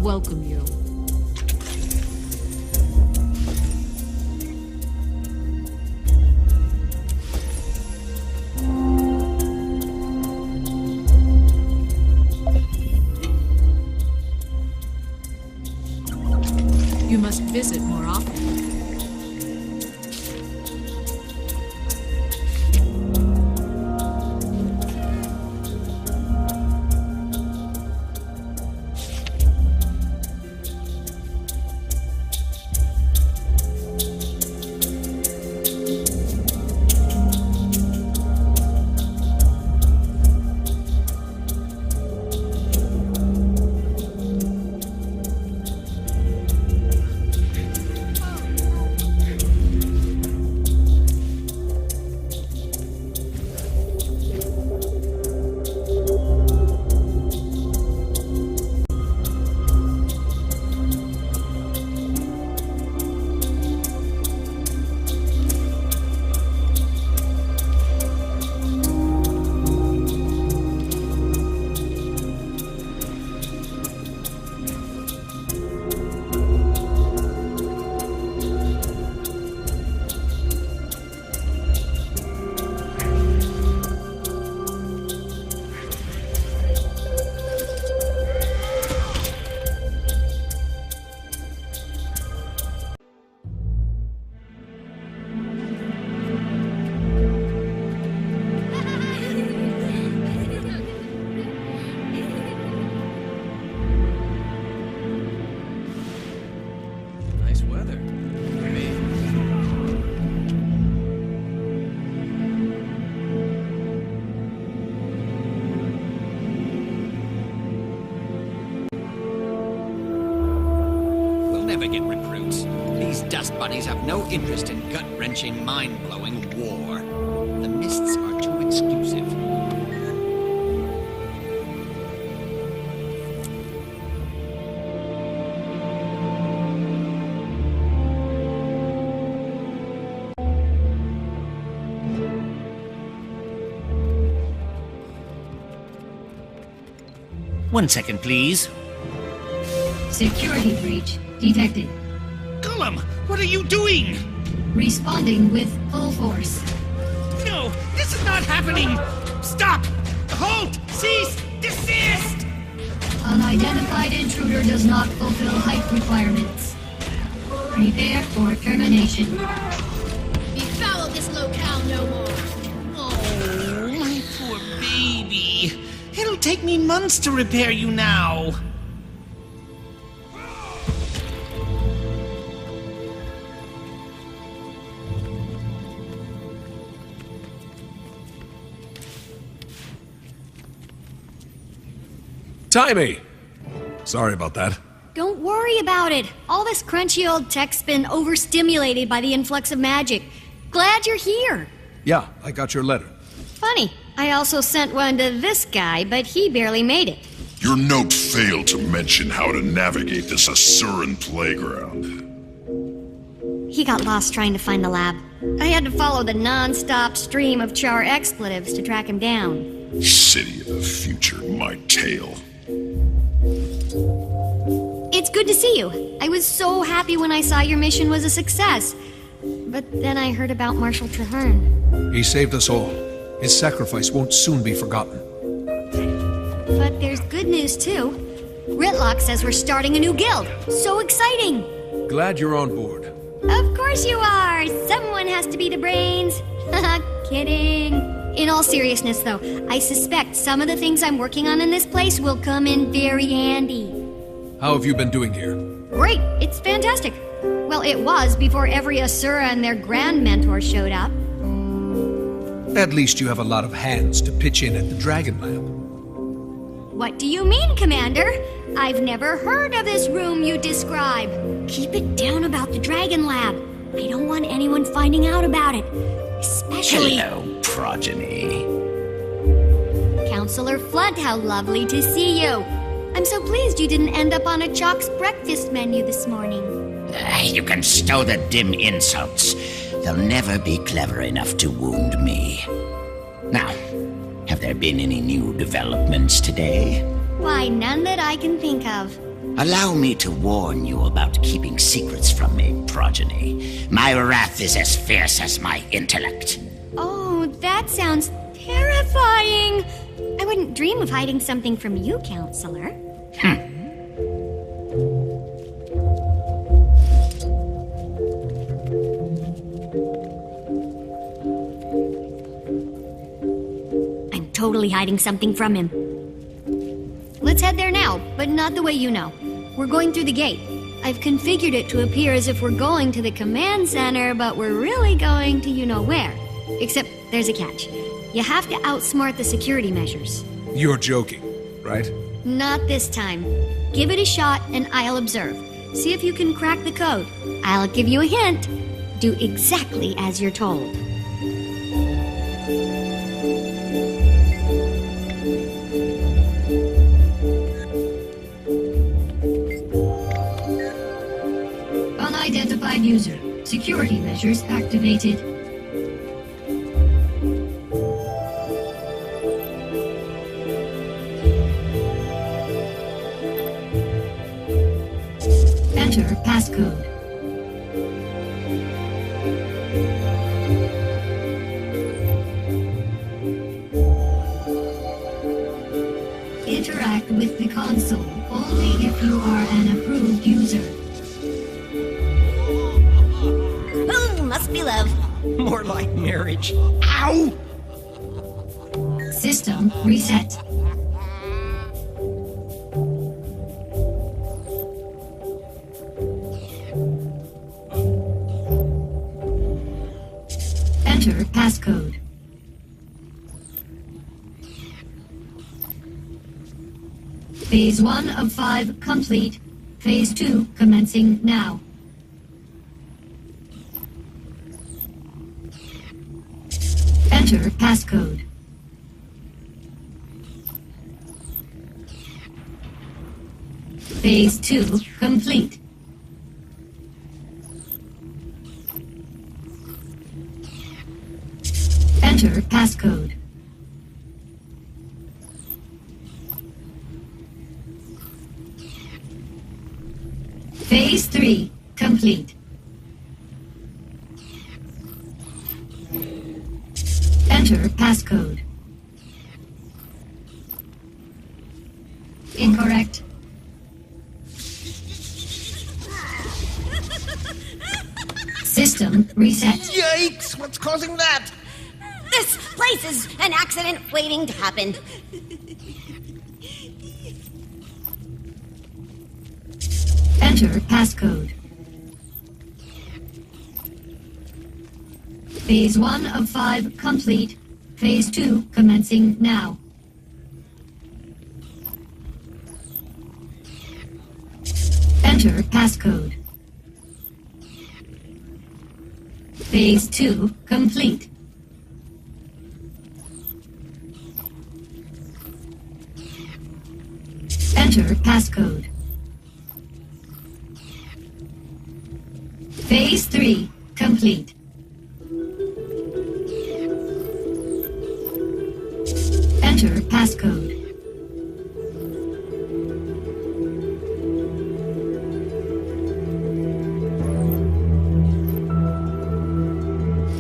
welcome you. You must visit more often. Get recruits. These dust bunnies have no interest in gut-wrenching, mind-blowing war. The mists are too exclusive. One second, please. Security breach detected. Gollum, what are you doing? Responding with full force. No, this is not happening! Stop! Halt! Cease! Desist! Unidentified intruder does not fulfill height requirements. Prepare for termination. Befoul this locale no more. Oh, my poor baby. It'll take me months to repair you now. Timey! Sorry about that. Don't worry about it. All this crunchy old tech's been overstimulated by the influx of magic. Glad you're here. Yeah, I got your letter. Funny, I also sent one to this guy, but he barely made it. Your note failed to mention how to navigate this Asuran playground. He got lost trying to find the lab. I had to follow the non-stop stream of Char expletives to track him down. City of the future, my tale. It's good to see you. I was so happy when I saw your mission was a success. But then I heard about Marshal Traherne. He saved us all. His sacrifice won't soon be forgotten. But there's good news, too. Ritlock says we're starting a new guild. So exciting! Glad you're on board. Of course you are! Someone has to be the brains. Kidding. In all seriousness, though, I suspect some of the things I'm working on in this place will come in very handy. How have you been doing here? Great! It's fantastic. Well, it was before every Asura and their grand mentor showed up. At least you have a lot of hands to pitch in at the Dragon Lab. What do you mean, Commander? I've never heard of this room you describe. Keep it down about the Dragon Lab. I don't want anyone finding out about it. Especially... Hello, progeny. Counselor Flunt, how lovely to see you. I'm so pleased you didn't end up on a Chalk's breakfast menu this morning. You can stow the dim insults. They'll never be clever enough to wound me. Now, have there been any new developments today? Why, none that I can think of. Allow me to warn you about keeping secrets from me, progeny. My wrath is as fierce as my intellect. Oh, that sounds terrifying. I wouldn't dream of hiding something from you, Counselor. I'm totally hiding something from him. Let's head there now, but not the way you know. We're going through the gate. I've configured it to appear as if we're going to the command center, but we're really going to you-know-where. Except there's a catch. You have to outsmart the security measures. You're joking, right? Not this time. Give it a shot and I'll observe. See if you can crack the code. I'll give you a hint. Do exactly as you're told. Unidentified user. Security measures activated. Enter passcode. Interact with the console only if you are an approved user. Oh, must be love. More like marriage. Ow! System reset. Enter passcode. Phase 1 of 5 complete. Phase 2 commencing now. Enter passcode. Phase 2 complete. Enter passcode. Phase 3 complete. Enter passcode. Incorrect. System reset. Yikes! What's causing that? This place is an accident waiting to happen. Enter passcode. Phase 1 of 5 complete. Phase 2 commencing now. Enter passcode. Phase 2 complete. Enter passcode. Phase 3 complete. Enter passcode.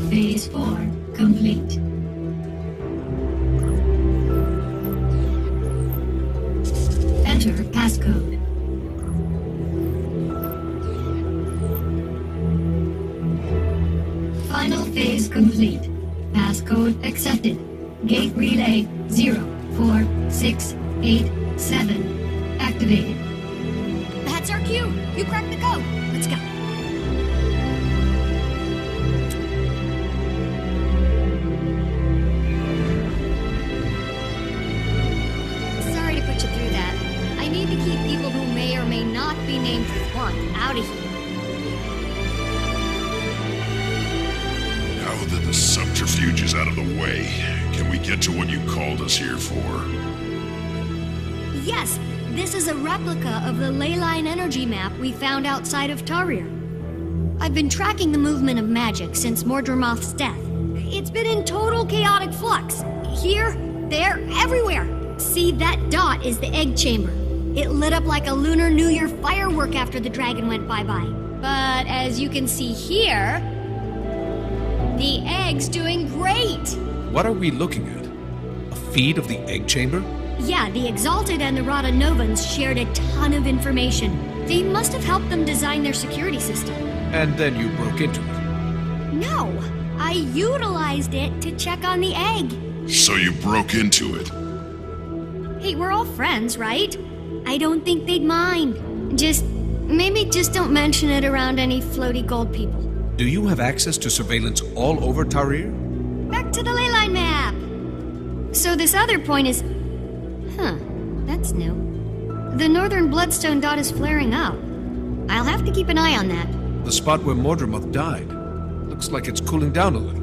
Phase 4 complete. Enter passcode. Final phase complete. Passcode accepted. Gate relay 04687 activated. That's our cue. You cracked the code. Let's go. Sorry to put you through that. I need to keep people who may or may not be named Flunk out of here. Now that the subterfuge is out of the way, can we get to what you called us here for? Yes, this is a replica of the Leyline energy map we found outside of Tarir. I've been tracking the movement of magic since Mordremoth's death. It's been in total chaotic flux. Here, there, everywhere. See, that dot is the egg chamber. It lit up like a Lunar New Year firework after the dragon went bye-bye. But as you can see here, the egg's doing great. What are we looking at? A feed of the egg chamber? Yeah, the Exalted and the Rata Novans shared a ton of information. They must have helped them design their security system. And then you broke into it. No, I utilized it to check on the egg. So you broke into it. Hey, we're all friends, right? I don't think they'd mind. Maybe just don't mention it around any floaty gold people. Do you have access to surveillance all over Tarir? Back to the leyline map. So this other point is... that's new. The northern bloodstone dot is flaring up. I'll have to keep an eye on that. The spot where Mordremoth died. Looks like it's cooling down a little.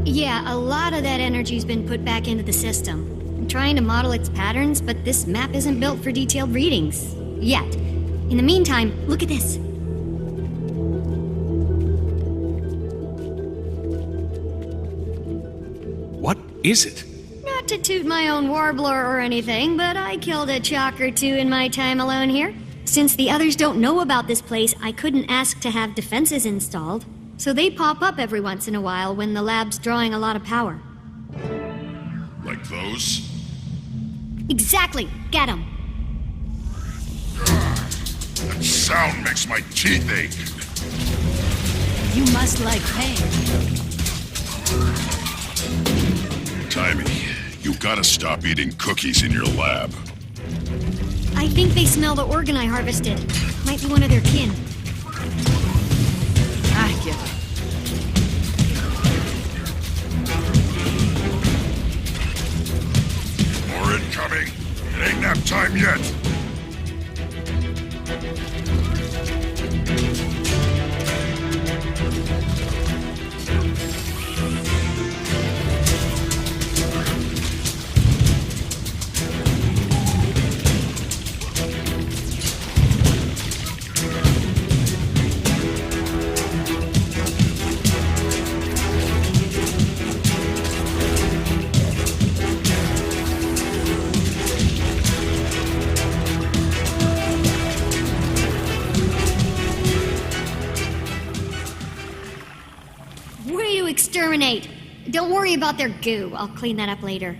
Yeah, a lot of that energy's been put back into the system. I'm trying to model its patterns, but this map isn't built for detailed readings. Yet. In the meantime, look at this. What is it? Not to toot my own warbler or anything, but I killed a chalk or two in my time alone here. Since the others don't know about this place, I couldn't ask to have defenses installed. So they pop up every once in a while when the lab's drawing a lot of power. Like those? Exactly! Get 'em! That sound makes my teeth ache. You must like pain. Timmy, you gotta stop eating cookies in your lab. I think they smell the organ I harvested. Might be one of their kin. I get it. More incoming. It ain't nap time yet. Exterminate! Don't worry about their goo. I'll clean that up later.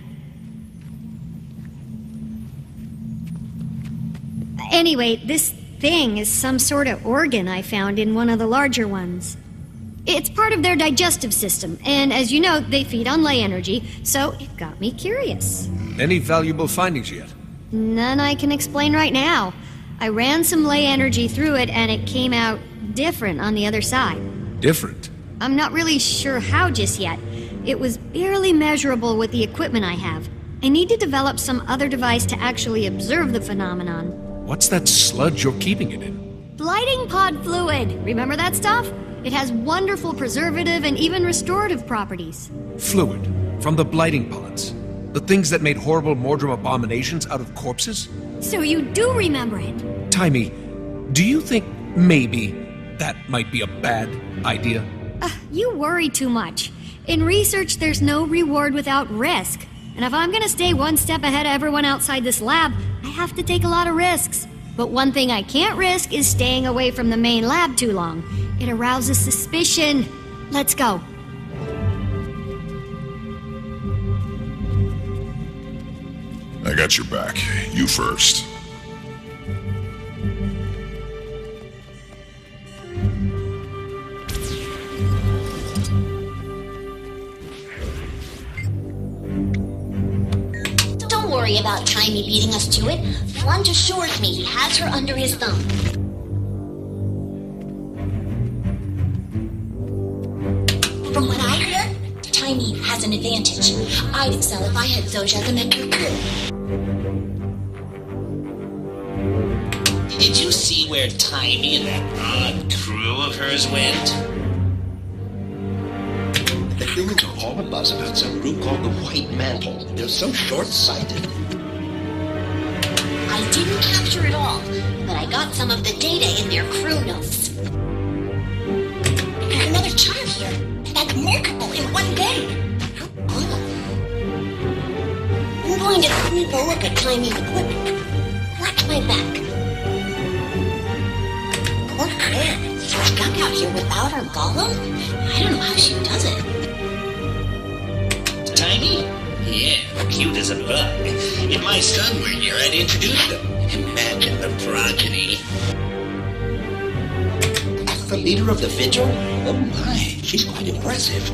Anyway, this thing is some sort of organ I found in one of the larger ones. It's part of their digestive system, and as you know, they feed on ley energy, so it got me curious. Any valuable findings yet? None I can explain right now. I ran some ley energy through it, and it came out different on the other side. Different? I'm not really sure how just yet. It was barely measurable with the equipment I have. I need to develop some other device to actually observe the phenomenon. What's that sludge you're keeping it in? Blighting pod fluid. Remember that stuff? It has wonderful preservative and even restorative properties. Fluid. From the blighting pods. The things that made horrible Mordrim abominations out of corpses? So you do remember it? Timmy, do you think maybe that might be a bad idea? You worry too much. In research, there's no reward without risk. And if I'm gonna stay one step ahead of everyone outside this lab, I have to take a lot of risks. But one thing I can't risk is staying away from the main lab too long. It arouses suspicion. Let's go. I got your back. You first. Don't worry about Timey beating us to it. Blunt assures me he has her under his thumb. From what I heard, Timey has an advantage. I'd excel if I had Zojak as a mentor too. Did you see where Timey and that odd crew of hers went? The humans are all abuzz about some group called the White Mantle. They're so short-sighted. I didn't capture it all, but I got some of the data in their crew notes. There's another chart here. That's remarkable in one day. Oh. I'm going to sneak a look at Timey's equipment. Watch my back. Poor Claire. Stuck out here without her golem? I don't know how she does it. Tiny? Yeah, cute as a bug. If my son were here, I'd introduce them. Imagine the progeny. As the leader of the Vigil? Oh my, she's quite impressive.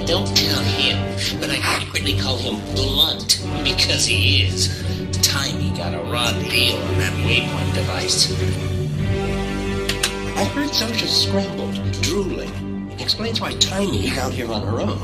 Don't tell him, but I frequently call him Blunt, because he is. Tiny got a raw deal on that Waypoint device. I heard Zosha's scrambled, drooling. Explains why Tiny's out here on her own.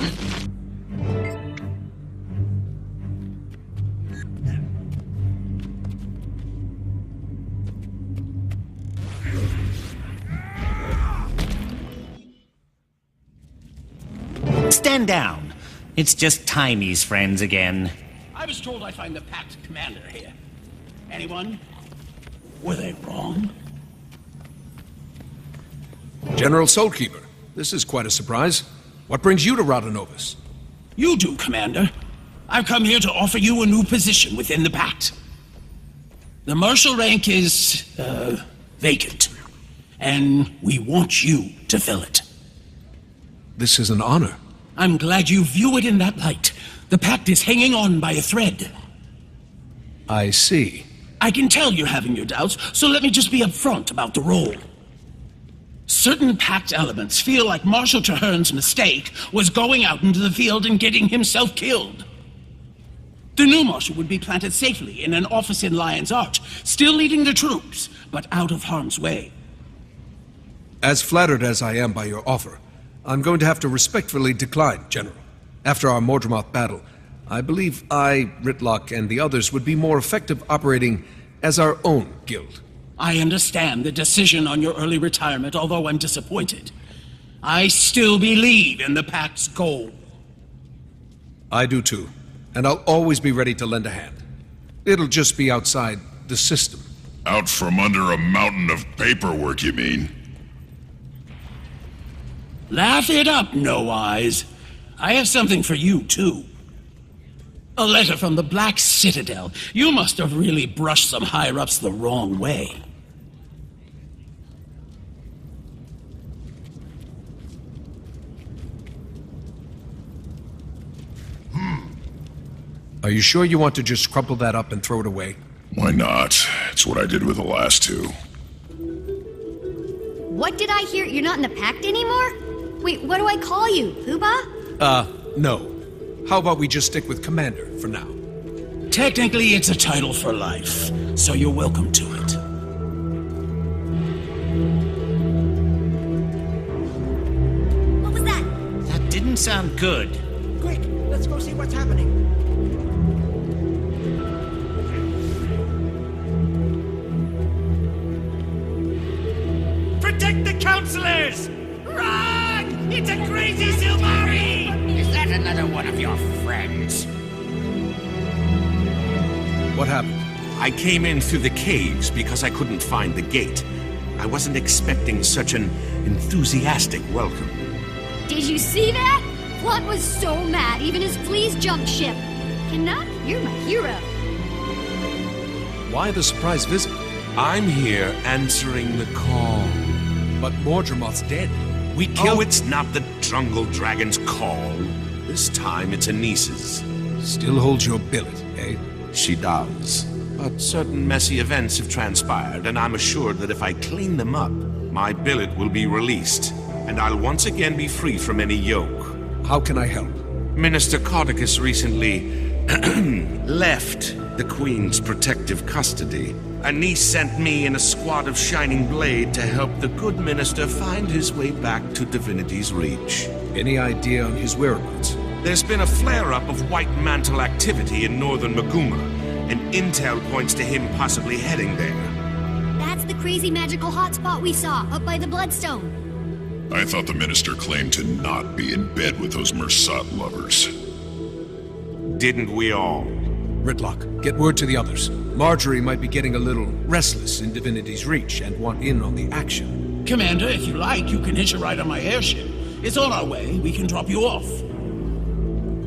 Stand down. It's just Tiny's friends again. I was told I'd find the Pact commander here. Anyone? Were they wrong? General Soulkeeper, this is quite a surprise. What brings you to Radanovus? You do, Commander. I've come here to offer you a new position within the Pact. The marshal rank is, vacant. And we want you to fill it. This is an honor. I'm glad you view it in that light. The Pact is hanging on by a thread. I see. I can tell you're having your doubts, so let me just be upfront about the role. Certain Pact elements feel like Marshal Traherne's mistake was going out into the field and getting himself killed. The new Marshal would be planted safely in an office in Lion's Arch, still leading the troops, but out of harm's way. As flattered as I am by your offer, I'm going to have to respectfully decline, General. After our Mordremoth battle, I believe I, Rytlock, and the others would be more effective operating as our own guild. I understand the decision on your early retirement, although I'm disappointed. I still believe in the Pact's goal. I do too, and I'll always be ready to lend a hand. It'll just be outside the system. Out from under a mountain of paperwork, you mean? Laugh it up, No Eyes. I have something for you, too. A letter from the Black Citadel. You must have really brushed some higher-ups the wrong way. Are you sure you want to just crumple that up and throw it away? Why not? It's what I did with the last two. What did I hear? You're not in the Pact anymore? Wait, what do I call you? Puba? No. How about we just stick with Commander for now? Technically, it's a title for life, so you're welcome to it. What was that? That didn't sound good. Quick, let's go see what's happening. Protect the counselors! Run! It's a crazy Silmari! Is that another one of your friends? What happened? I came in through the caves because I couldn't find the gate. I wasn't expecting such an enthusiastic welcome. Did you see that? Flunt was so mad, even his fleas jumped ship. Canuck, you're my hero. Why the surprise visit? I'm here answering the call. But Mordremoth's dead. We killed... Oh, it's not the Jungle Dragon's call. This time it's Anise's. Still holds your billet, eh? She does. But certain messy events have transpired, and I'm assured that if I clean them up, my billet will be released, and I'll once again be free from any yoke. How can I help? Minister Codicus recently left the Queen's protective custody. Anise sent me and a squad of Shining Blade to help the good minister find his way back to Divinity's Reach. Any idea on his whereabouts? There's been a flare-up of White Mantle activity in northern Maguma, and intel points to him possibly heading there. That's the crazy magical hotspot we saw up by the Bloodstone. I thought the minister claimed to not be in bed with those Mersat lovers. Didn't we all? Rytlock, get word to the others. Marjorie might be getting a little restless in Divinity's Reach and want in on the action. Commander, if you like, you can hitch a ride on my airship. It's on our way. We can drop you off.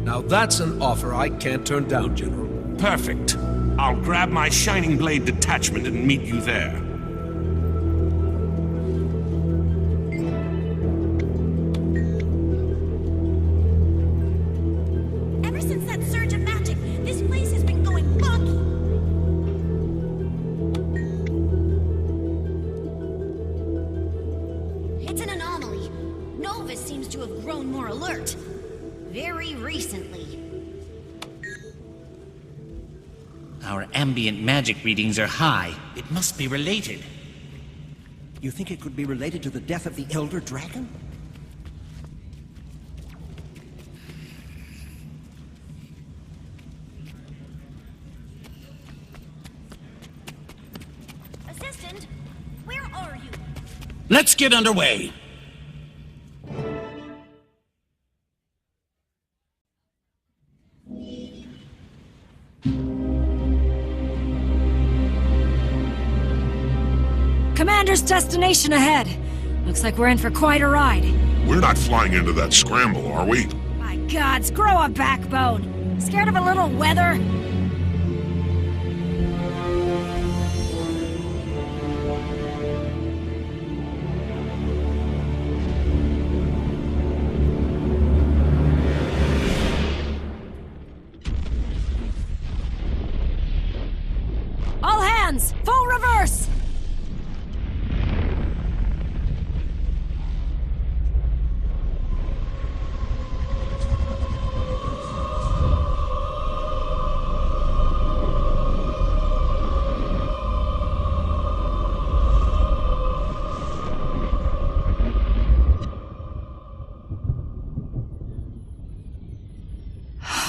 Now that's an offer I can't turn down, General. Perfect. I'll grab my Shining Blade detachment and meet you there. Ever since that surge of magic, this place has been going funky. It's an anomaly. Novus seems to have grown more alert. Very recently. Our ambient magic readings are high. It must be related. You think it could be related to the death of the Elder Dragon? Assistant, where are you? Let's get underway. Commander's destination ahead. Looks like we're in for quite a ride. We're not flying into that scramble, are we? My gods, grow a backbone. Scared of a little weather? All hands, full reverse!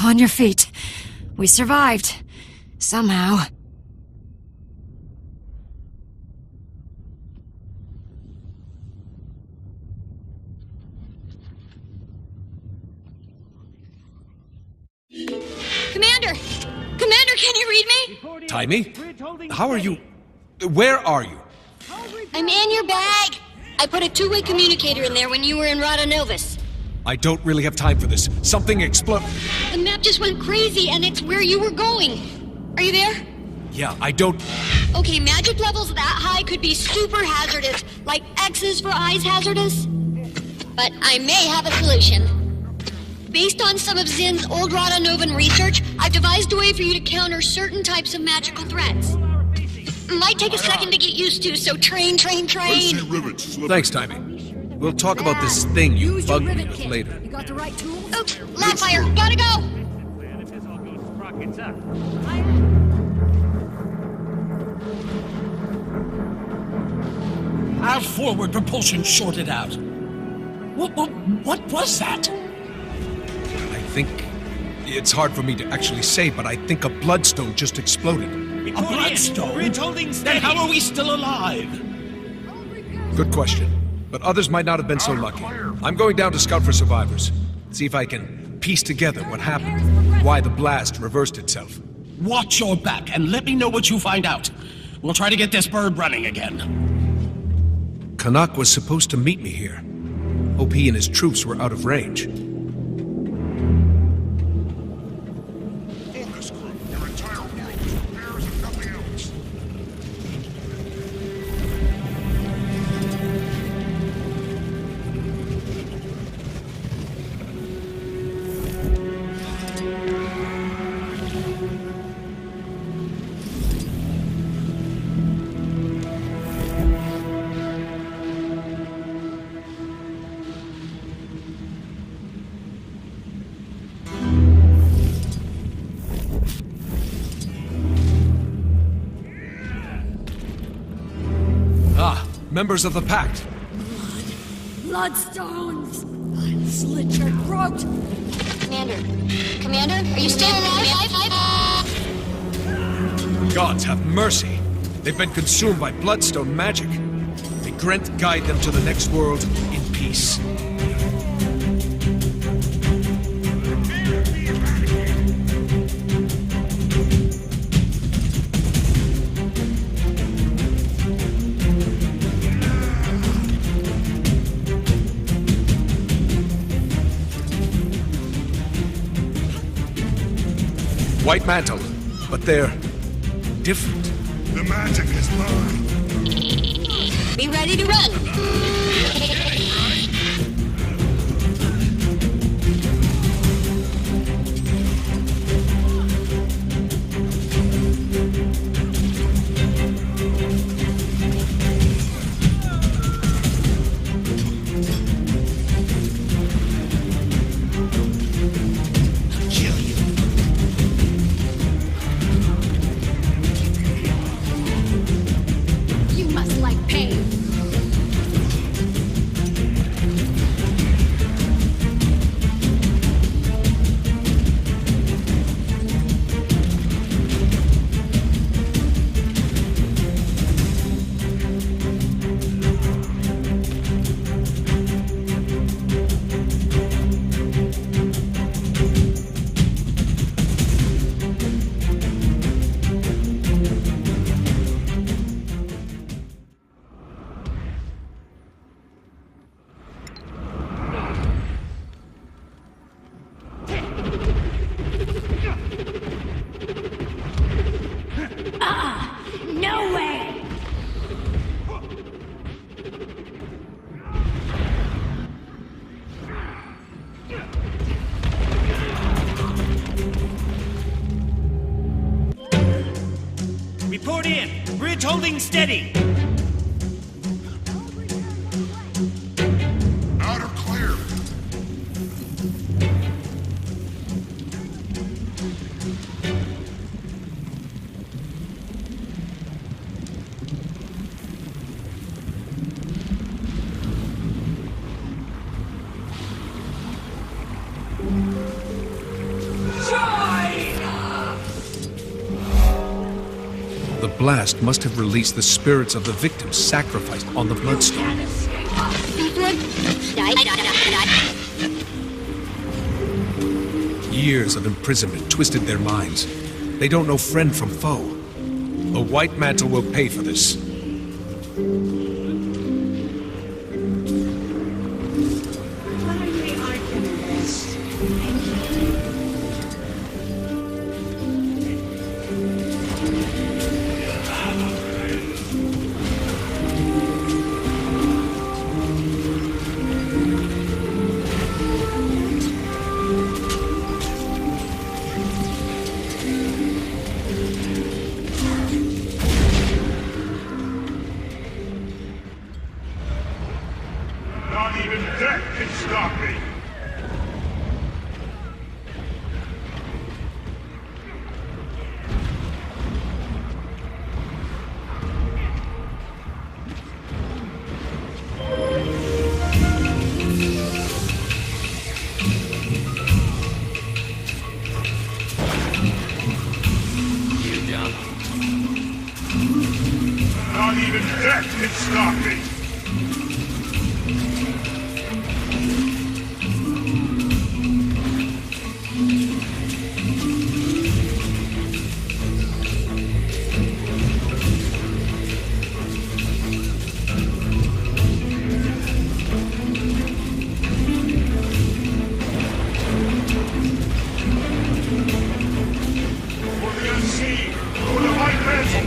On your feet. We survived. Somehow. Commander! Commander, can you read me? Timmy? How are you? Where are you? I'm in your bag. I put a two-way communicator in there when you were in Rada Novus. I don't really have time for this. Something exploded. The map just went crazy, and it's where you were going. Are you there? Yeah, I don't... Okay, magic levels that high could be super hazardous, like X's for eyes hazardous. But I may have a solution. Based on some of Zin's old Rada Novan research, I've devised a way for you to counter certain types of magical threats. Might take a second to get used to, so train. Thanks, Timmy. We'll talk about this thing you bugged me with later. You got the right tools? Oops, Lapfire, gotta go! Our forward propulsion shorted out. What was that? I think... It's hard for me to actually say, but I think a bloodstone just exploded. A bloodstone? Bridge holding steady. Then how are we still alive? Good question. But others might not have been so lucky. I'm going down to scout for survivors. See if I can piece together what happened. Why the blast reversed itself. Watch your back and let me know what you find out. We'll try to get this bird running again. Kanak was supposed to meet me here. OP and his troops were out of range. Focus group, your entire world is repairs and nothing else. Members of the Pact. Bloodstones! I'll slit your throat! Commander, are you still alive? Gods have mercy. They've been consumed by bloodstone magic. May Grent guide them to the next world in peace. White mantle, but they're different. The magic is mine. Be ready to run. You must like pain. No way! Report in. Bridge holding steady. Outer clear. The blast must have released the spirits of the victims sacrificed on the bloodstone. Years of imprisonment twisted their minds. They don't know friend from foe. The White Mantle will pay for this. Not even death can stop me. Not even death can stop me. For the unseen, for the White Mantle.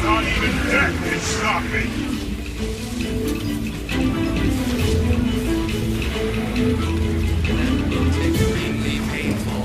Not even death can stop me. Extremely painful.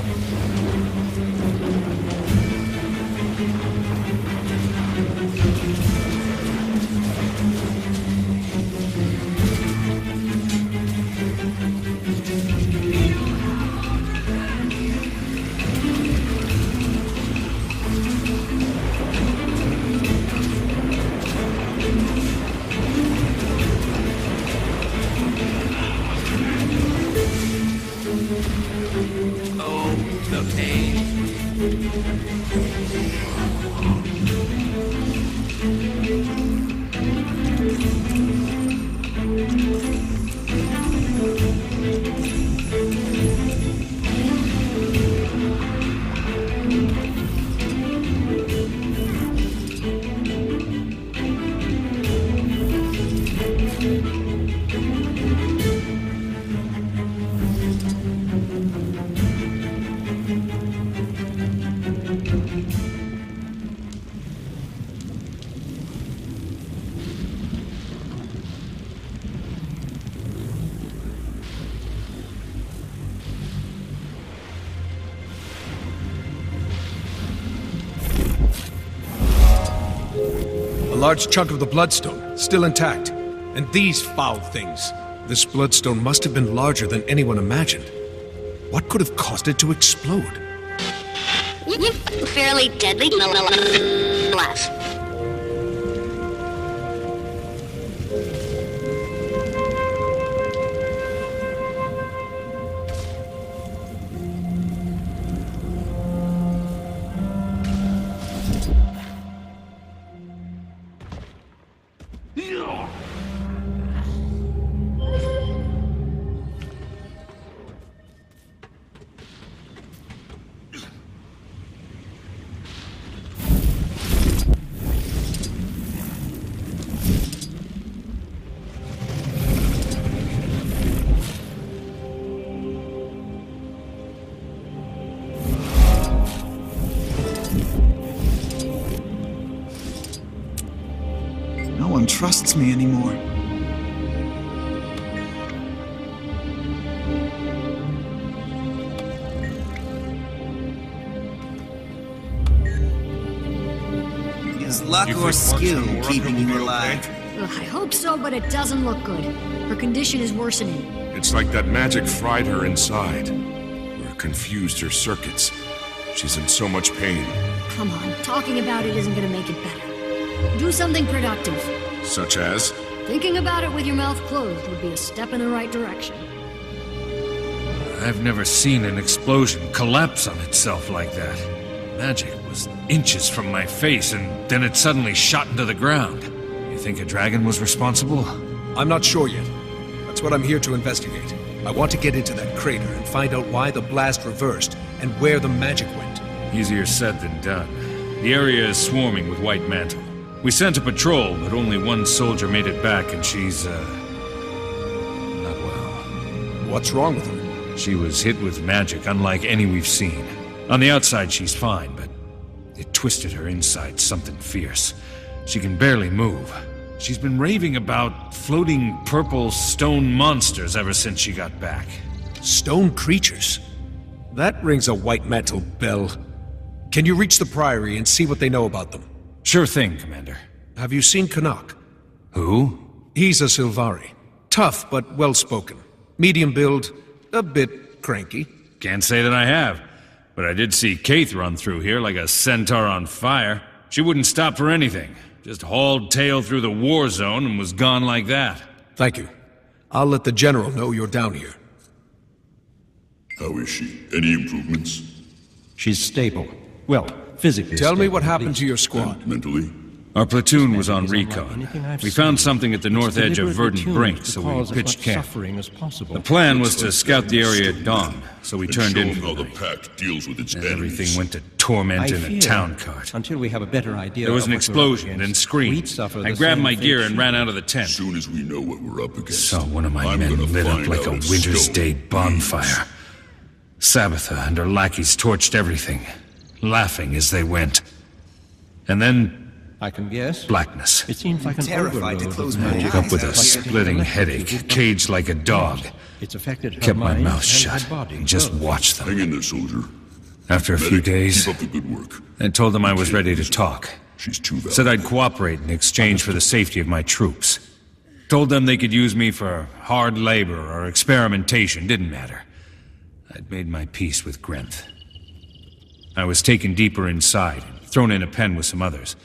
large chunk of the bloodstone, still intact. And these foul things. This bloodstone must have been larger than anyone imagined. What could have caused it to explode? Fairly deadly nonetheless. No one trusts me anymore. Is luck or skill keeping you alive? Ugh, I hope so, but it doesn't look good. Her condition is worsening. It's like that magic fried her inside, or confused her circuits. She's in so much pain. Come on, talking about it isn't gonna make it better. Do something productive. Such as? Thinking about it with your mouth closed would be a step in the right direction. I've never seen an explosion collapse on itself like that. Magic was inches from my face, and then it suddenly shot into the ground. You think a dragon was responsible? I'm not sure yet. That's what I'm here to investigate. I want to get into that crater and find out why the blast reversed and where the magic went. Easier said than done. The area is swarming with White Mantle. We sent a patrol, but only one soldier made it back, and she's, not well. What's wrong with her? She was hit with magic unlike any we've seen. On the outside, she's fine, but it twisted her inside something fierce. She can barely move. She's been raving about floating purple stone monsters ever since she got back. Stone creatures? That rings a White Mantle bell. Can you reach the Priory and see what they know about them? Sure thing, Commander. Have you seen Canuck? Who? He's a Sylvari. Tough, but well-spoken. Medium build, a bit cranky. Can't say that I have. But I did see Kaith run through here like a centaur on fire. She wouldn't stop for anything. Just hauled tail through the war zone and was gone like that. Thank you. I'll let the General know you're down here. How is she? Any improvements? She's stable. Well, physically Tell me stable, what at happened least. to your squad. And mentally? Our platoon was on recon. We found something at the north edge of Verdant Brink, so we pitched camp. The plan was to scout the area at dawn, so we turned in. How the pack deals with its And enemies. everything went to torment in a town cart. Until we have a better idea. There was of an what we're up explosion against, and screams. we'd suffer I the grabbed same my gear fate and she ran did. out of the tent. As soon as we know what we're up against. Saw one of my I'm men gonna lit up find like a out winter's Stone day bonfire. Sabitha and her lackeys torched everything, laughing as they went. And then I can guess. blackness. It seems like an Terrified to overload close of my magic. Woke up with a Like a splitting headache, caged like a dog. It's affected her Kept my mind mouth and shut her body. and just watched Hang them. in there, soldier. After a few Medic, days, keep up the good work. I told them I was ready to talk. She's too valuable. Said I'd cooperate in exchange for the safety of my troops. Told them they could use me for hard labor or experimentation, didn't matter. I'd made my peace with Grenth. I was taken deeper inside and thrown in a pen with some others.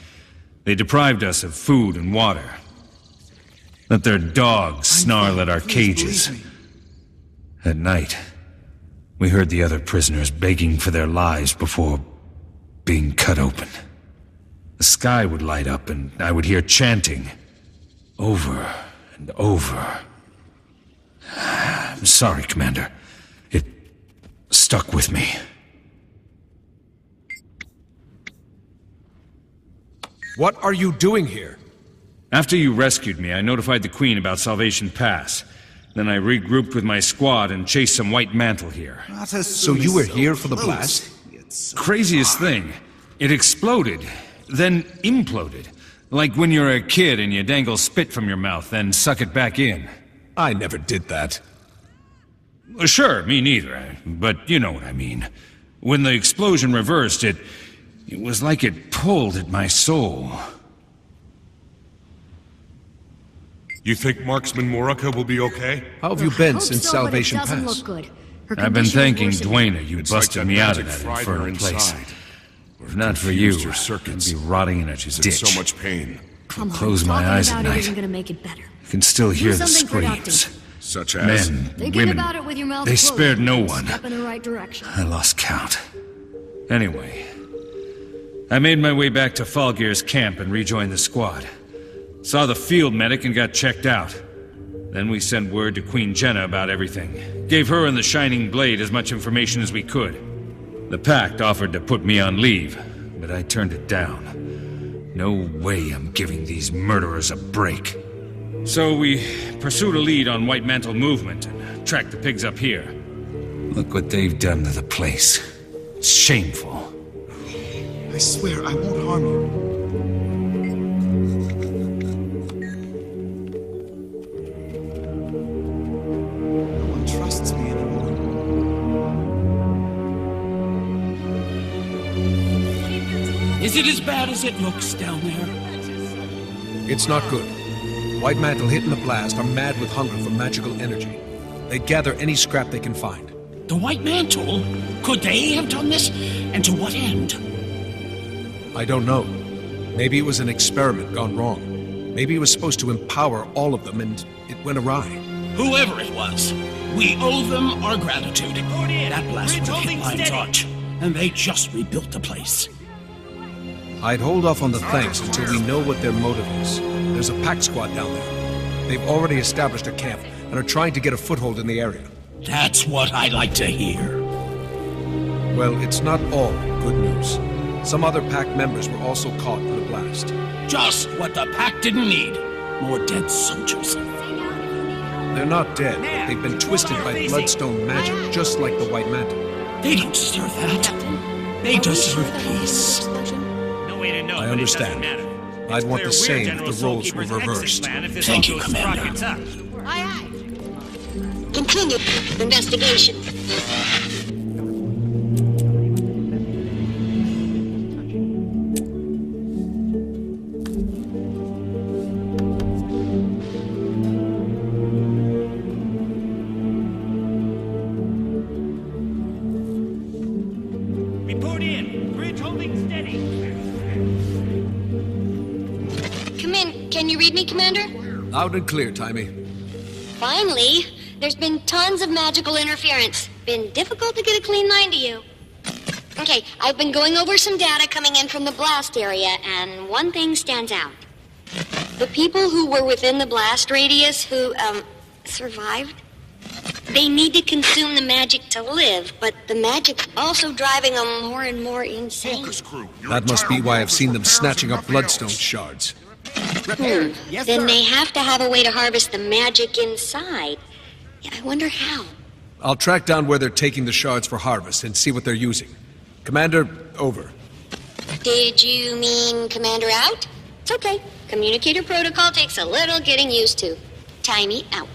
They deprived us of food and water. Let their dogs snarl at our cages. At night, we heard the other prisoners begging for their lives before being cut open. The sky would light up and I would hear chanting over and over. I'm sorry, Commander. It stuck with me. What are you doing here? After you rescued me, I notified the Queen about Salvation Pass. Then I regrouped with my squad and chased some White Mantle here. So you were here for the blast? Craziest thing. It exploded, then imploded. Like when you're a kid and you dangle spit from your mouth, then suck it back in. I never did that. Sure, me neither, but you know what I mean. When the explosion reversed, it was like it pulled at my soul. You think Marksman Moraka will be okay? How have you been Hope since so, but Salvation it doesn't Pass? look good. Her I've been condition is thanking worsening. Dwayne. You It's like busted that me out of magic that fried her infernal place. inside. If not for you, Confused her I'd circuits. be rotting in a She's in ditch. so much pain. Come on, Close my talking eyes about at it night. isn't gonna make it better. I can still hear the something screams. productive. Such as? Men, Thinking women. about it with your mouth They closed. spared no one. Step in the right direction. I lost count. Anyway, I made my way back to Falgear's camp and rejoined the squad. Saw the field medic and got checked out. Then we sent word to Queen Jenna about everything. Gave her and the Shining Blade as much information as we could. The Pact offered to put me on leave, but I turned it down. No way I'm giving these murderers a break. So we pursued a lead on White Mantle movement and tracked the pigs up here. Look what they've done to the place. It's shameful. I swear I won't harm you. No one trusts me anymore. Is it as bad as it looks down there? It's not good. White Mantle hit in the blast are mad with hunger for magical energy. They gather any scrap they can find. The White Mantle? Could they have done this? And to what end? I don't know. Maybe it was an experiment gone wrong. Maybe it was supposed to empower all of them and it went awry. Whoever it was, we owe them our gratitude. That blast would have hit Lion's Arch, and they just rebuilt the place. I'd hold off on the thanks until we know what their motive is. There's a pack squad down there. They've already established a camp and are trying to get a foothold in the area. That's what I like to hear. Well, it's not all good news. Some other pack members were also caught in the blast. Just what the Pact didn't need. More dead soldiers. They're not dead, but they've been twisted by bloodstone magic, just like the White Mantle. They don't deserve that. They deserve peace. No way to know, I but understand. It doesn't matter. I'd want the It's clear same we're if General the roles were Soulkeeper's exit reversed. plan if this Thank all you, goes Commander. rockets up. Continue investigation. Report in. Bridge holding steady. Come in. Can you read me, Commander? Loud and clear, Timey. Finally. There's been tons of magical interference. Been difficult to get a clean line to you. Okay, I've been going over some data coming in from the blast area, and one thing stands out. The people who were within the blast radius who, survived, they need to consume the magic to live, but the magic's also driving them more and more insane. That must be why I've seen them snatching up bloodstone shards. Then they have to have a way to harvest the magic inside. Yeah, I wonder how. I'll track down where they're taking the shards for harvest and see what they're using. Commander, over. Did you mean Commander out? It's okay. Communicator protocol takes a little getting used to. Timey out.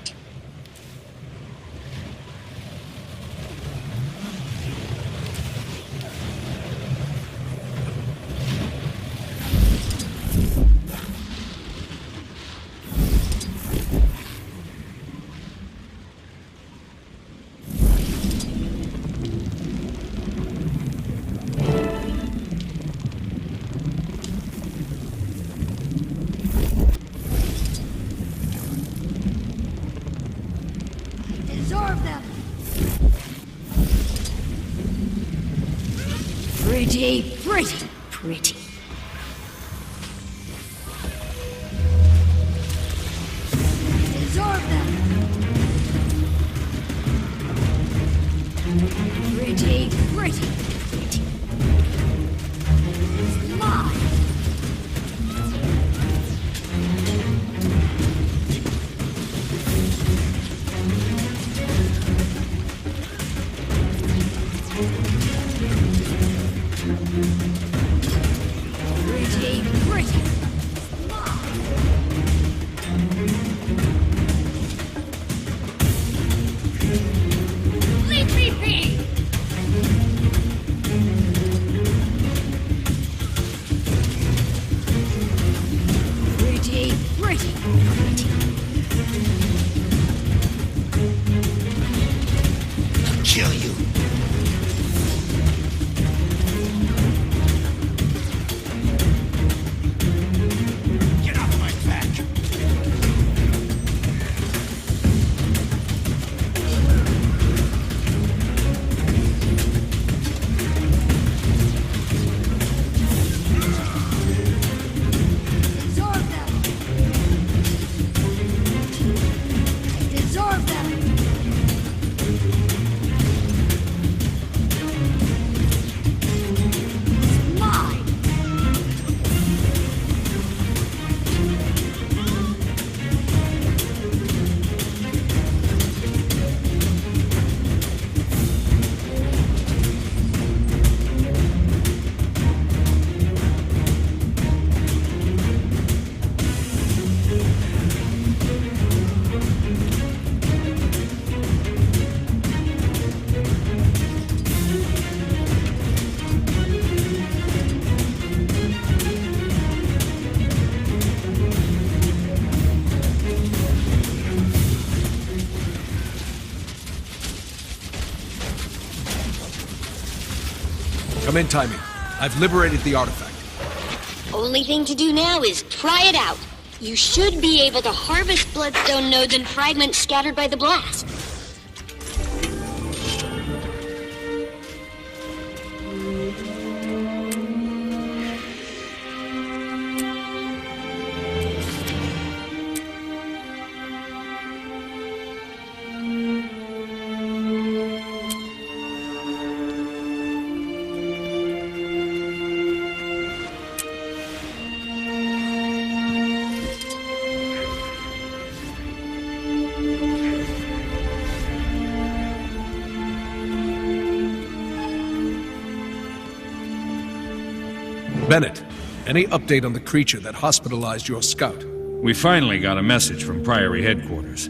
Absorb them. Pretty. Absorb them. Pretty. Mine. Pretty. Leave me be! kill you. Get off my back! Absorb them! Absorb them! It's mine! Come in, Timey. I've liberated the artifact. Only thing to do now is try it out. You should be able to harvest bloodstone nodes and fragments scattered by the blast. Bennett, any update on the creature that hospitalized your scout? We finally got a message from Priory headquarters.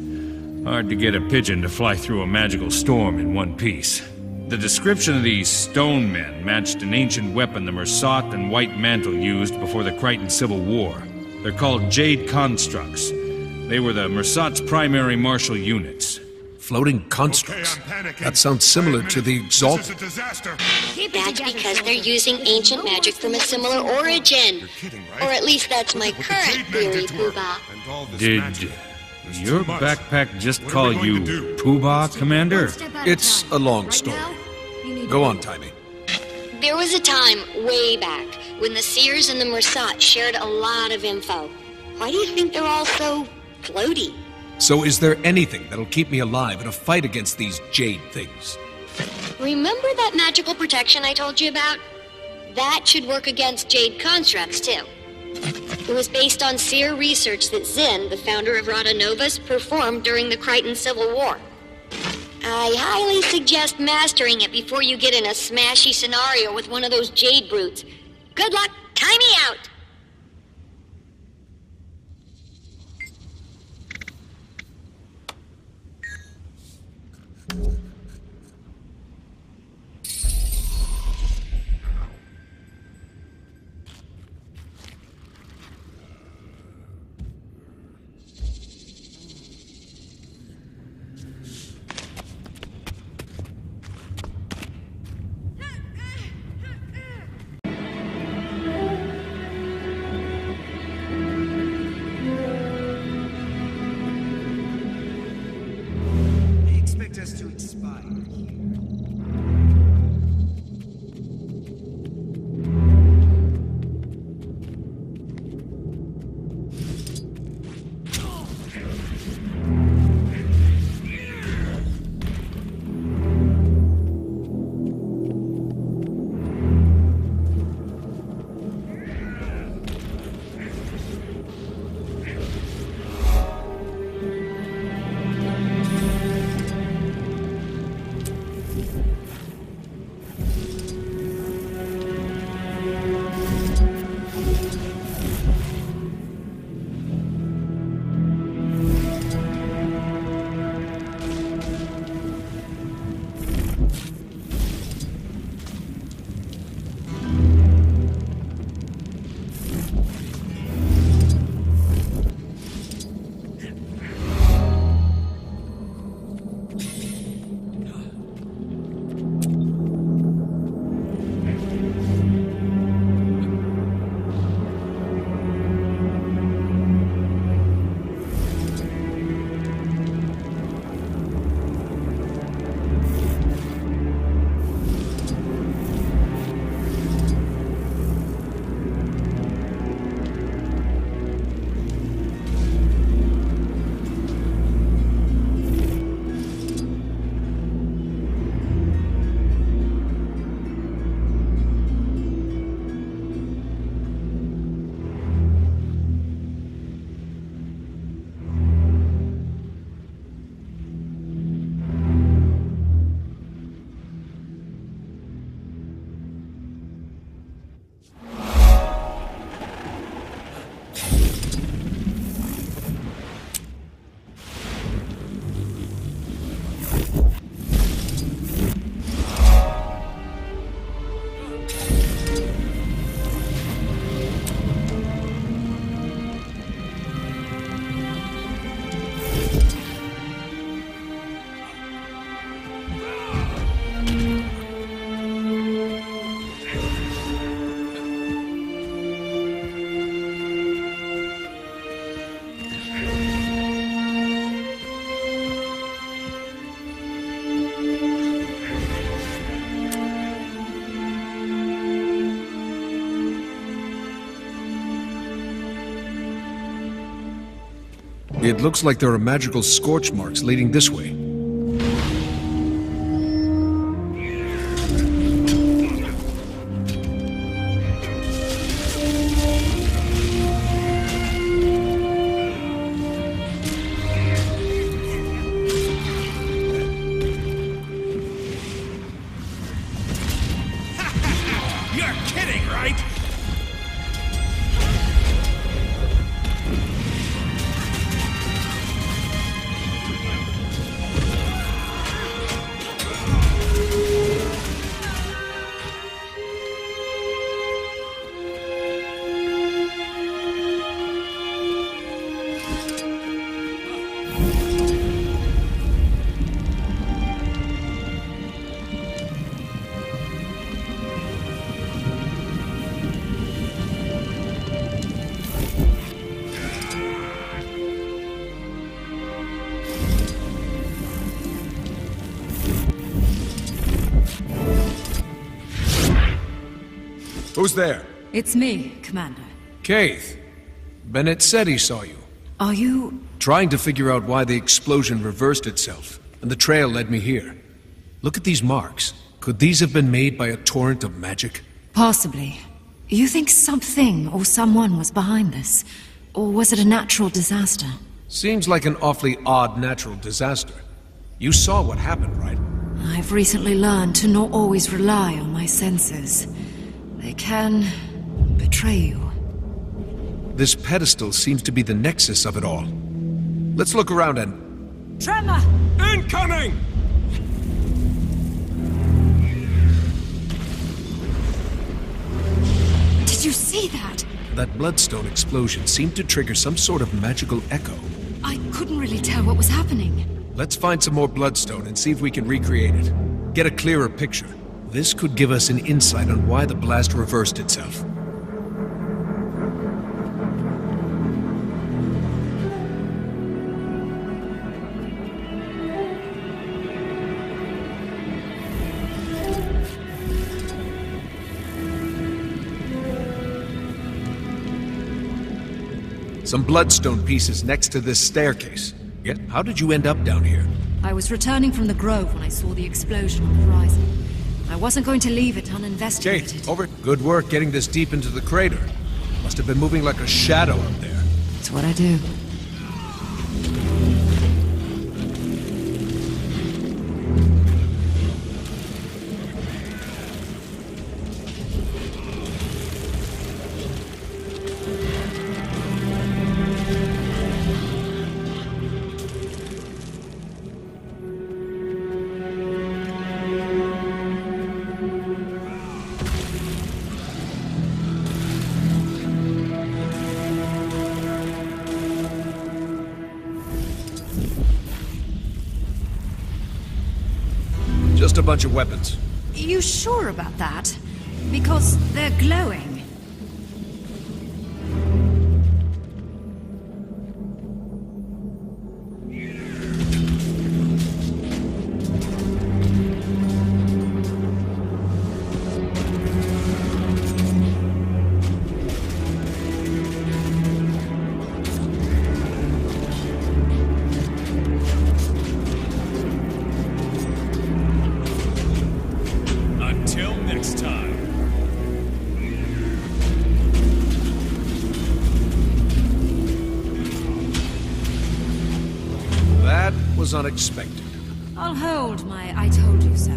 Hard to get a pigeon to fly through a magical storm in one piece. The description of these stone men matched an ancient weapon the Mersat and White Mantle used before the Crichton Civil War. They're called Jade Constructs. They were the Mersat's primary martial units. Floating constructs? That sounds similar to the Exalted. That's because they're using ancient magic from a similar origin. Or at least that's my current theory, Poobah. Did your backpack just call you Poobah, Commander? It's a long story. Go on, Timey. There was a time, way back, when the Seers and the Mersat shared a lot of info. Why do you think they're all so floaty? So is there anything that'll keep me alive in a fight against these jade things? Remember that magical protection I told you about? That should work against jade constructs, too. It was based on Seer research that Zinn, the founder of Rada Novus, performed during the Crichton Civil War. I highly suggest mastering it before you get in a smashy scenario with one of those jade brutes. Good luck, time me out! It looks like there are magical scorch marks leading this way. You're kidding, right? Who's there? It's me, Commander. Keith. Bennett said he saw you. Are you... Trying to figure out why the explosion reversed itself, and the trail led me here. Look at these marks. Could these have been made by a torrent of magic? Possibly. You think something or someone was behind this? Or was it a natural disaster? Seems like an awfully odd natural disaster. You saw what happened, right? I've recently learned to not always rely on my senses. They can betray you. This pedestal seems to be the nexus of it all. Let's look around and... Tremor! Incoming! Did you see that? That bloodstone explosion seemed to trigger some sort of magical echo. I couldn't really tell what was happening. Let's find some more bloodstone and see if we can recreate it. Get a clearer picture. This could give us an insight on why the blast reversed itself. Some bloodstone pieces next to this staircase. Yet, how did you end up down here? I was returning from the grove when I saw the explosion on the horizon. I wasn't going to leave it uninvestigated. Kate, over. Good work getting this deep into the crater. Must have been moving like a shadow up there. It's what I do. Just a bunch of weapons. You sure about that? Because they're glowing. Until next time. That was unexpected. I'll hold my I told you so.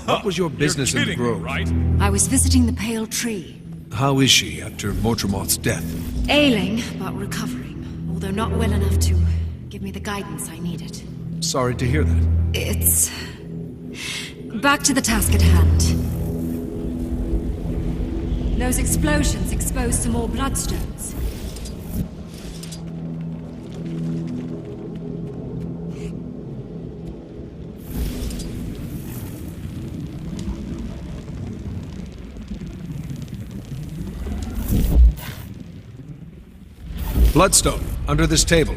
What was your business in the grove? Right? I was visiting the Pale Tree. How is she after Mortremoth's death? Ailing, but recovering. Although not well enough to give me the guidance I needed. Sorry to hear that. It's... back to the task at hand. Those explosions exposed some more bloodstones. Bloodstone, under this table.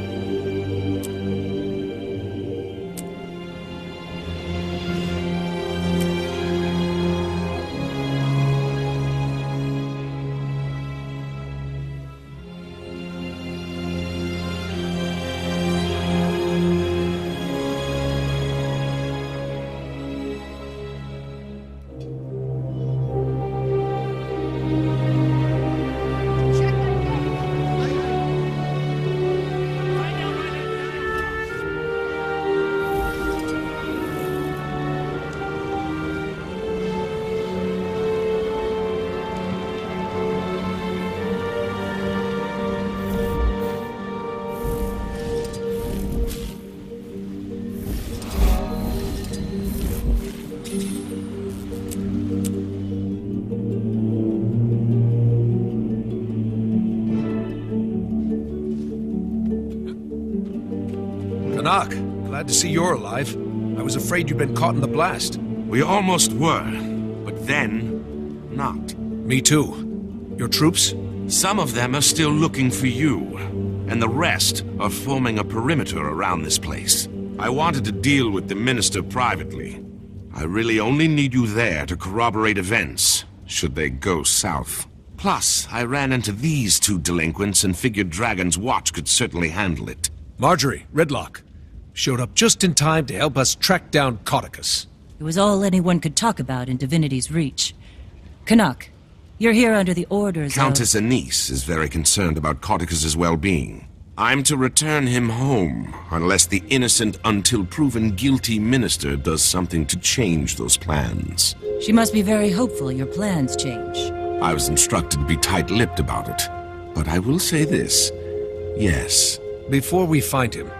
Canuck, glad to see you're alive. I was afraid you'd been caught in the blast. We almost were, but then, not. Me too. Your troops? Some of them are still looking for you, and the rest are forming a perimeter around this place. I wanted to deal with the Minister privately. I really only need you there to corroborate events, should they go south. Plus, I ran into these two delinquents and figured Dragon's Watch could certainly handle it. Marjorie, Ridlock, showed up just in time to help us track down Codicus. It was all anyone could talk about in Divinity's Reach. Canuck, you're here under the orders Countess Anise is very concerned about Codicus's well-being. I'm to return him home, unless the innocent until proven guilty minister does something to change those plans. She must be very hopeful your plans change. I was instructed to be tight-lipped about it. But I will say this. Yes. Before we find him,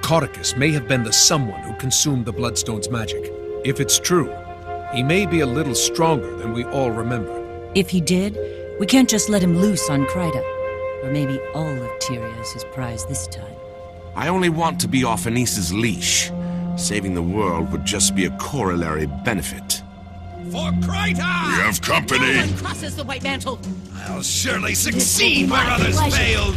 Codicus may have been the someone who consumed the Bloodstone's magic. If it's true, he may be a little stronger than we all remember. If he did, we can't just let him loose on Kryta. Or maybe all of Tyria is his prize this time. I only want to be off Anise's leash. Saving the world would just be a corollary benefit. For Kryta! We have company! No one crosses the White Mantle! I'll surely succeed where others failed!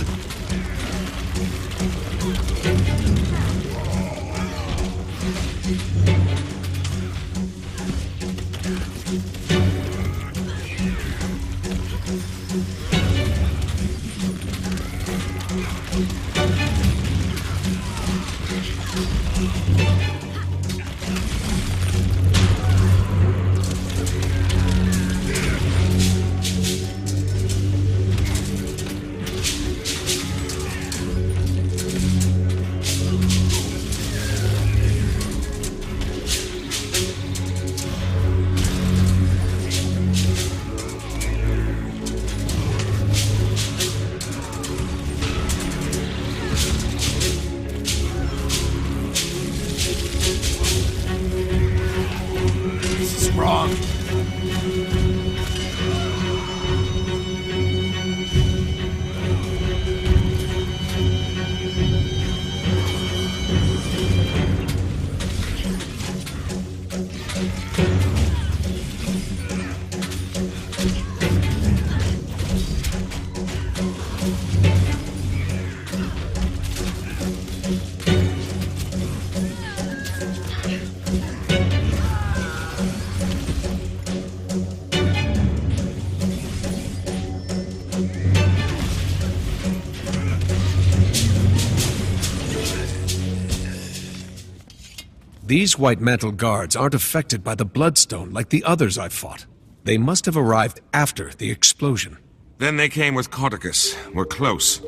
These White Mantle guards aren't affected by the Bloodstone like the others I've fought. They must have arrived after the explosion. Then they came with Codicus. We're close.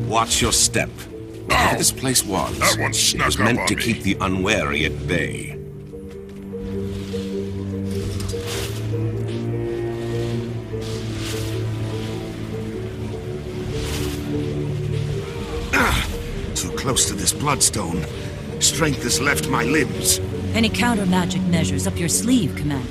Watch your step. Ow! This place was. That one snuck It was up meant on to me. keep the unwary at bay. Too close to this Bloodstone. Strength has left my limbs. Any counter-magic measures up your sleeve, Commander?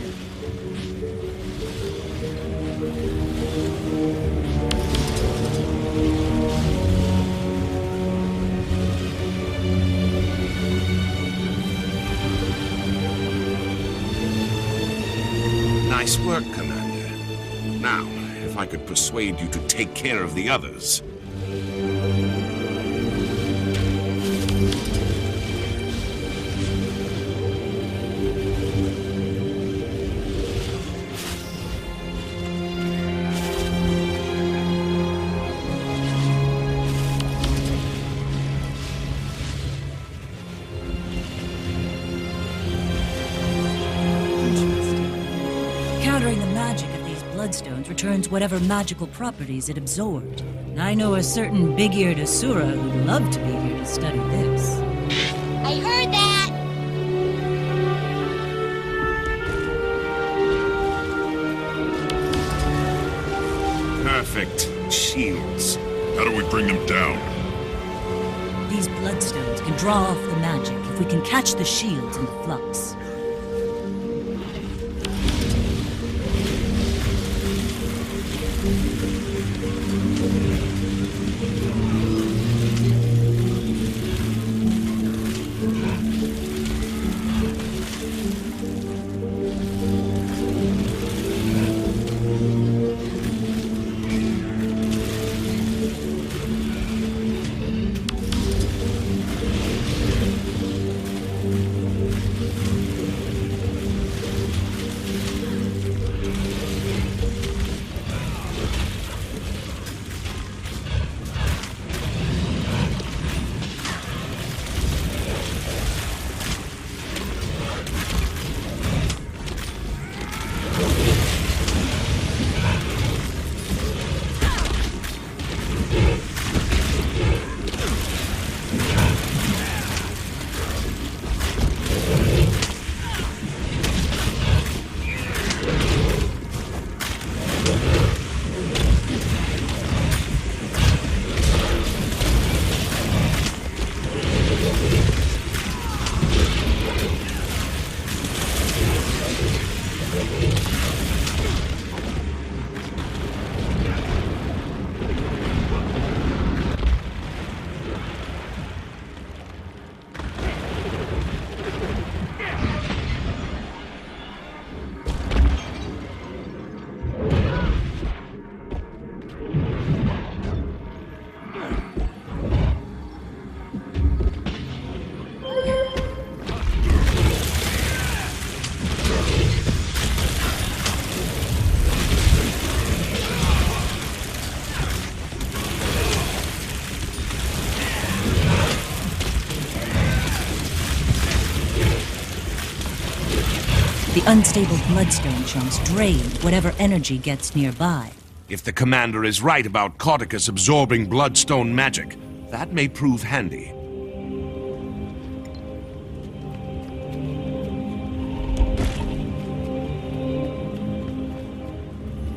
Nice work, Commander. Now, if I could persuade you to take care of the others. Countering the magic of these bloodstones returns whatever magical properties it absorbed. I know a certain big-eared Asura who'd love to be here to study this. I heard that! Perfect. Shields. How do we bring them down? These bloodstones can draw off the magic if we can catch the shields in the flux. The unstable bloodstone chunks drain whatever energy gets nearby. If the commander is right about Cauticus absorbing bloodstone magic, that may prove handy.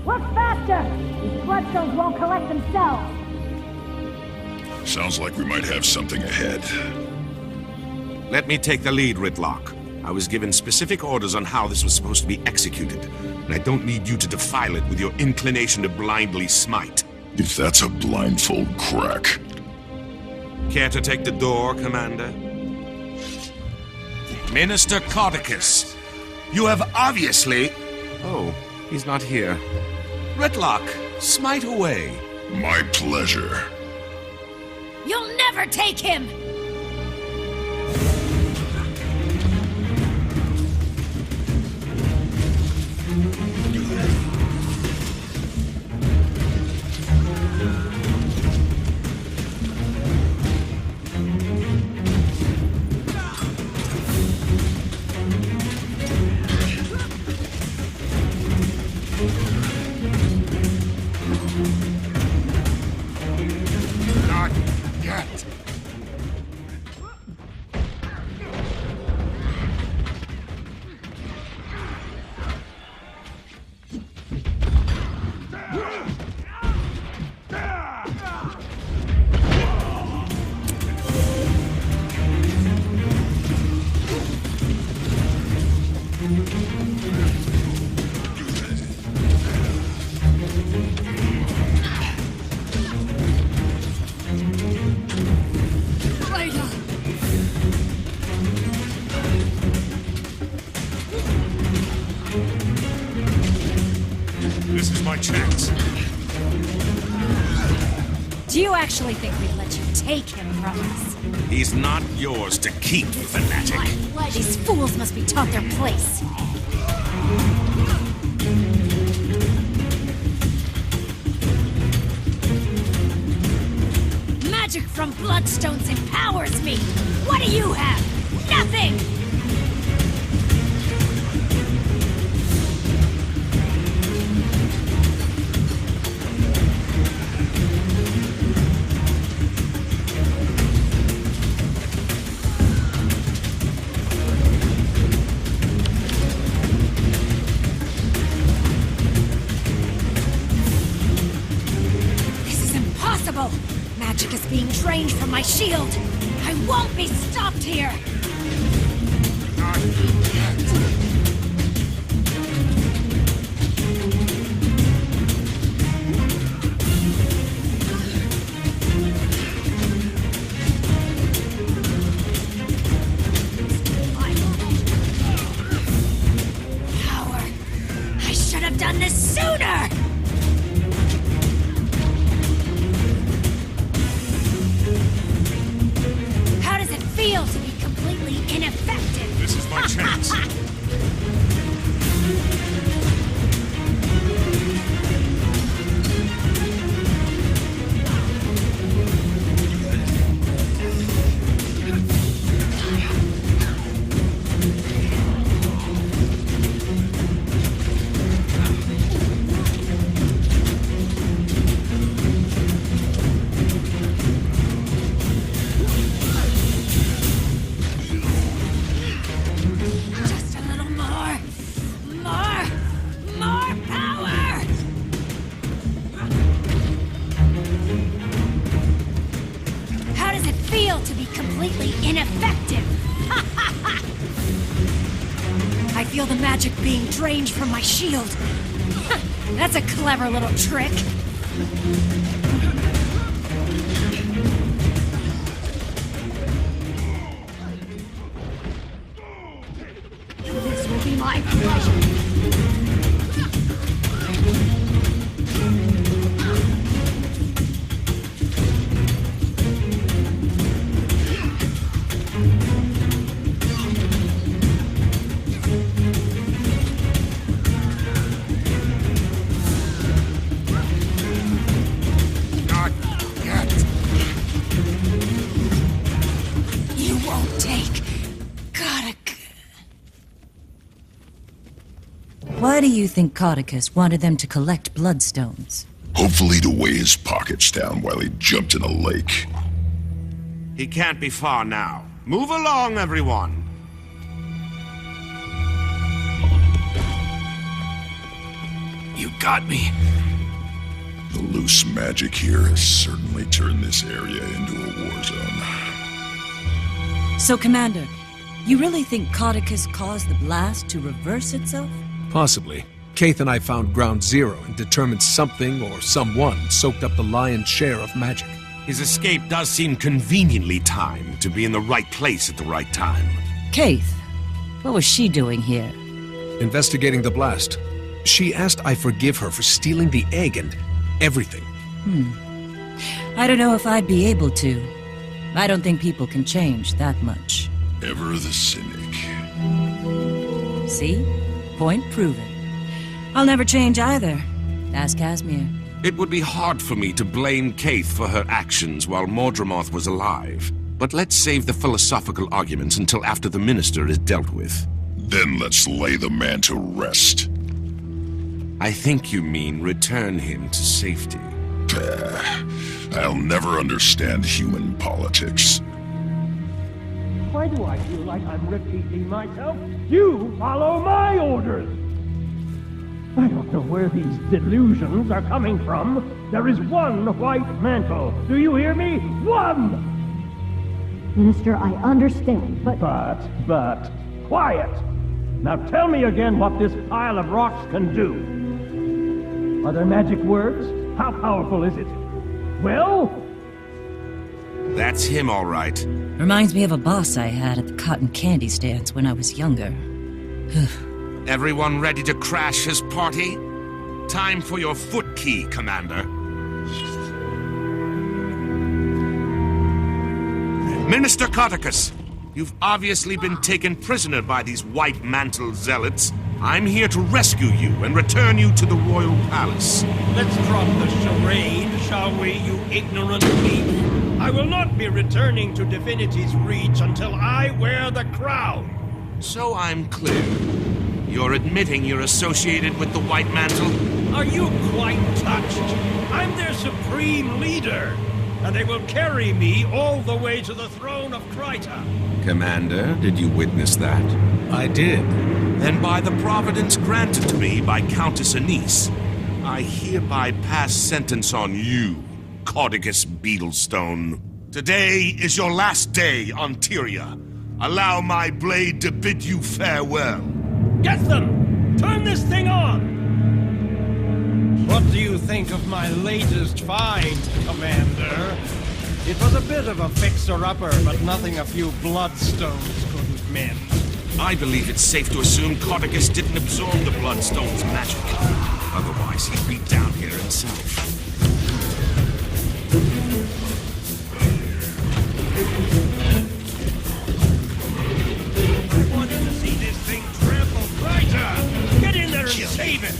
Work faster! These bloodstones won't collect themselves! Sounds like we might have something ahead. Let me take the lead, Rytlock. I was given specific orders on how this was supposed to be executed, and I don't need you to defile it with your inclination to blindly smite. If that's a blindfold crack. Care to take the door, Commander? Minister Cauticus, you have obviously... Oh, he's not here. Rytlock, smite away. My pleasure. You'll never take him! Not yet. This is my chance. Do you actually think we'd let you take him from us? He's not yours to keep, fanatic. These fools must be taught their place. Magic from bloodstones empowers me! What do you have? Nothing! Magic is being drained from my shield. I won't be stopped here. Not yet. Power. I should have done this sooner. Feel to be completely ineffective. This is my chance. To be completely ineffective. I feel the magic being drained from my shield. That's a clever little trick. This will be my pleasure. Why do you think Codicus wanted them to collect bloodstones? Hopefully to weigh his pockets down while he jumped in a lake. He can't be far now. Move along, everyone. You got me. The loose magic here has certainly turned this area into a war zone. So, Commander, you really think Codicus caused the blast to reverse itself? Possibly. Kaith and I found ground zero and determined something or someone soaked up the lion's share of magic. His escape does seem conveniently timed to be in the right place at the right time. Kaith, what was she doing here? Investigating the blast. She asked I forgive her for stealing the egg and everything. I don't know if I'd be able to. I don't think people can change that much. Ever the cynic. See? Point proven. I'll never change either. Ask Casimir. It would be hard for me to blame Kaith for her actions while Mordremoth was alive. But let's save the philosophical arguments until after the Minister is dealt with. Then let's lay the man to rest. I think you mean return him to safety. I'll never understand human politics. Why do I feel like I'm repeating myself? You follow my orders! I don't know where these delusions are coming from. There is one white mantle. Do you hear me? One! Minister, I understand, but... But... Quiet! Now tell me again what this pile of rocks can do. Are there magic words? How powerful is it? Well? That's him, all right. Reminds me of a boss I had at the cotton candy stands when I was younger. Everyone ready to crash his party? Time for your foot key, Commander. Minister Codicus, you've obviously been taken prisoner by these White Mantle zealots. I'm here to rescue you and return you to the royal palace. Let's drop the charade, shall we, you ignorant weak? I will not be returning to Divinity's Reach until I wear the crown. So I'm clear. You're admitting you're associated with the White Mantle? Are you quite touched? I'm their supreme leader, and they will carry me all the way to the throne of Kryta. Commander, did you witness that? I did. Then by the providence granted to me by Countess Anise, I hereby pass sentence on you, Codicus Beetlestone. Today is your last day on Tyria. Allow my blade to bid you farewell. Get them! Turn this thing on! What do you think of my latest find, Commander? It was a bit of a fixer-upper, but nothing a few bloodstones couldn't mend. I believe it's safe to assume Codicus didn't absorb the bloodstone's magic. Otherwise, he'd be down here himself. I wanted to see this thing trample Kryta! Get in there and save it!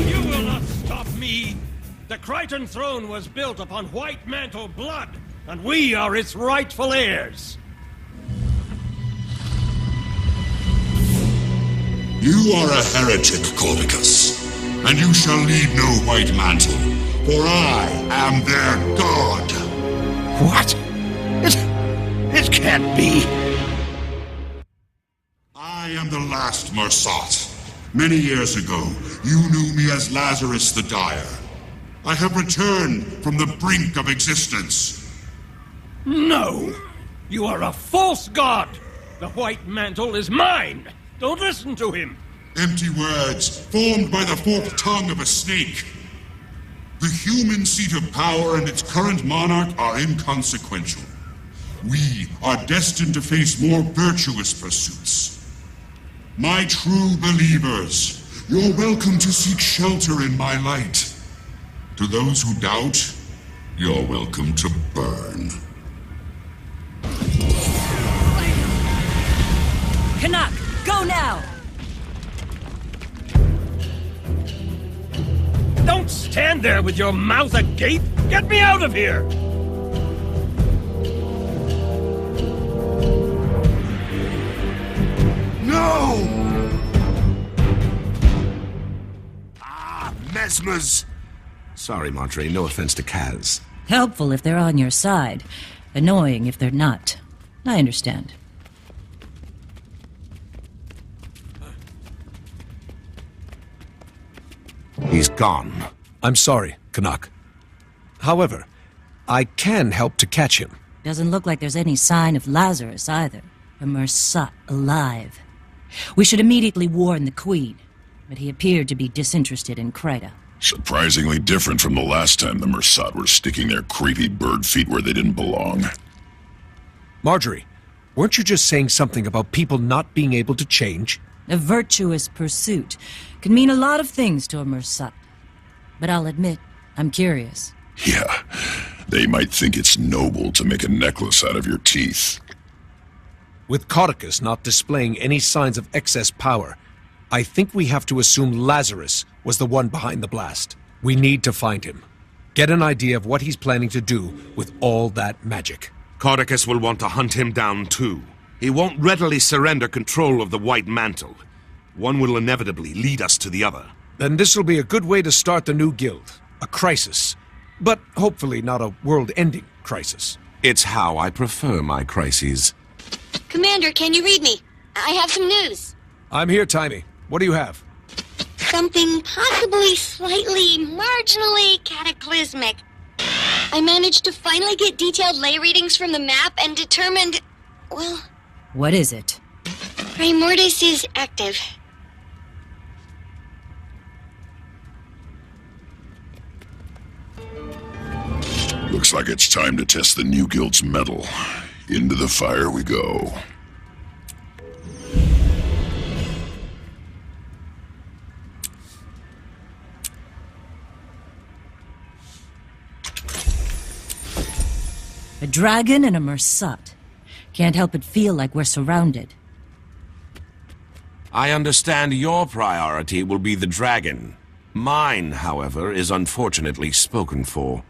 You will not stop me! The Krytan throne was built upon White Mantle blood, and we are its rightful heirs. You are a heretic, Codicus, and you shall lead no White Mantle, for I am their god. What? It can't be. I am the last Mersat. Many years ago, you knew me as Lazarus the Dyer. I have returned from the brink of existence. No! You are a false god! The White Mantle is mine! Don't listen to him! Empty words, formed by the forked tongue of a snake. The human seat of power and its current monarch are inconsequential. We are destined to face more virtuous pursuits. My true believers, you're welcome to seek shelter in my light. To those who doubt, you're welcome to burn. Canuck, go now! Don't stand there with your mouth agape! Get me out of here! No! Mesmers! Sorry, Marjorie, no offense to Kaz. Helpful if they're on your side. Annoying if they're not. I understand. He's gone. I'm sorry, Canuck. However, I can help to catch him. Doesn't look like there's any sign of Lazarus either. Or Mersat alive. We should immediately warn the Queen, but he appeared to be disinterested in Kryta. Surprisingly different from the last time the Mersat were sticking their creepy bird feet where they didn't belong. Marjorie, weren't you just saying something about people not being able to change? A virtuous pursuit can mean a lot of things to a Mersat. But I'll admit, I'm curious. Yeah, they might think it's noble to make a necklace out of your teeth. With Codicus not displaying any signs of excess power, I think we have to assume Lazarus was the one behind the blast. We need to find him. Get an idea of what he's planning to do with all that magic. Codicus will want to hunt him down too. He won't readily surrender control of the White Mantle. One will inevitably lead us to the other. Then this will be a good way to start the new guild. A crisis. But hopefully not a world-ending crisis. It's how I prefer my crises. Commander, can you read me? I have some news. I'm here, Timey. What do you have? Something possibly slightly, marginally cataclysmic. I managed to finally get detailed lay readings from the map and determined, well... What is it? Primordis is active. Looks like it's time to test the new guild's mettle. Into the fire we go. A dragon and a Mersat. Can't help but feel like we're surrounded. I understand your priority will be the dragon. Mine, however, is unfortunately spoken for.